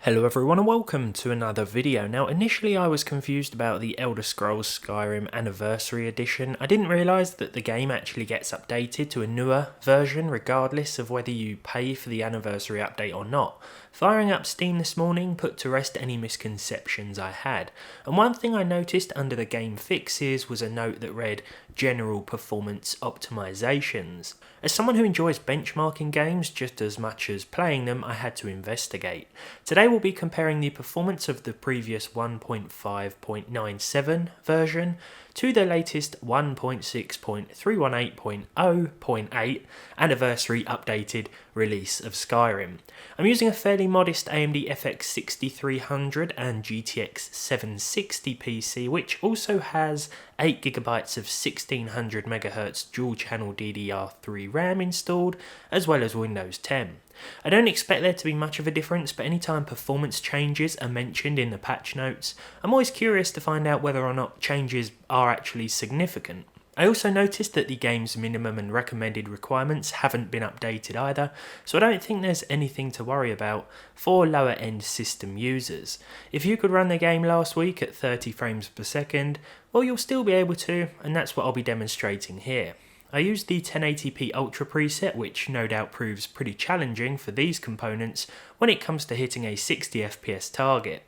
Hello everyone and welcome to another video. Now initially I was confused about the Elder Scrolls Skyrim Anniversary Edition. I didn't realise that the game actually gets updated to a newer version regardless of whether you pay for the anniversary update or not. Firing up Steam this morning put to rest any misconceptions I had, and one thing I noticed under the game fixes was a note that read General Performance Optimisations. As someone who enjoys benchmarking games just as much as playing them, I had to investigate. Today we'll be comparing the performance of the previous 1.5.97 version to the latest 1.6.318.0.8 anniversary updated release of Skyrim. I'm using a fairly modest AMD FX 6300 and GTX 760 PC, which also has 8GB of 1600MHz dual channel DDR3 RAM installed, as well as Windows 10. I don't expect there to be much of a difference, but anytime performance changes are mentioned in the patch notes, I'm always curious to find out whether or not changes are actually significant. I also noticed that the game's minimum and recommended requirements haven't been updated either, so I don't think there's anything to worry about for lower end system users. If you could run the game last week at 30 frames per second, well, you'll still be able to, and that's what I'll be demonstrating here. I used the 1080p Ultra preset, which no doubt proves pretty challenging for these components when it comes to hitting a 60 FPS target.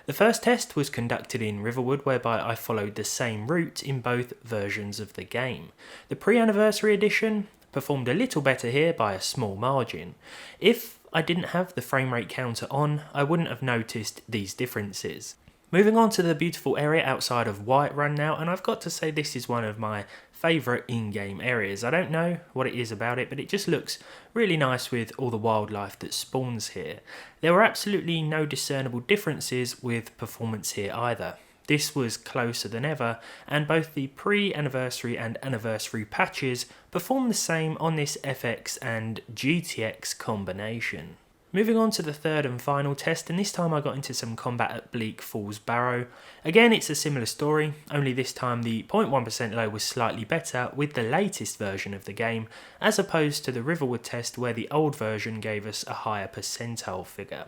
The first test was conducted in Riverwood, whereby I followed the same route in both versions of the game. The pre-anniversary edition performed a little better here by a small margin. If I didn't have the frame rate counter on, I wouldn't have noticed these differences. Moving on to the beautiful area outside of Whiterun now, and I've got to say this is one of my favourite in-game areas. I don't know what it is about it, but it just looks really nice with all the wildlife that spawns here. There were absolutely no discernible differences with performance here either. This was closer than ever, and both the pre-anniversary and anniversary patches perform the same on this FX and GTX combination. Moving on to the third and final test, and this time I got into some combat at Bleak Falls Barrow. Again, it's a similar story, only this time the 0.1% low was slightly better with the latest version of the game, as opposed to the Riverwood test where the old version gave us a higher percentile figure.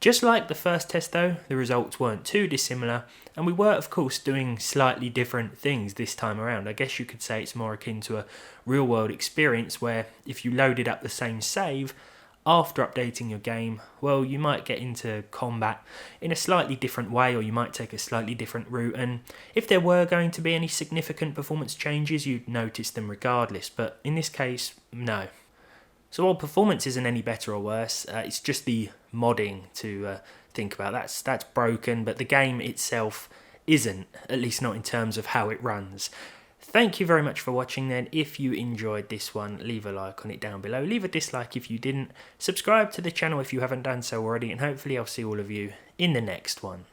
Just like the first test though, the results weren't too dissimilar, and we were of course doing slightly different things this time around. I guess you could say it's more akin to a real world experience where if you loaded up the same save, after updating your game, well, you might get into combat in a slightly different way, or you might take a slightly different route, and if there were going to be any significant performance changes, you'd notice them regardless, but in this case, no. So while performance isn't any better or worse, it's just the modding to think about. That's broken, but the game itself isn't, at least not in terms of how it runs. Thank you very much for watching then. If you enjoyed this one, leave a like on it down below. Leave a dislike if you didn't. Subscribe to the channel if you haven't done so already, and hopefully I'll see all of you in the next one.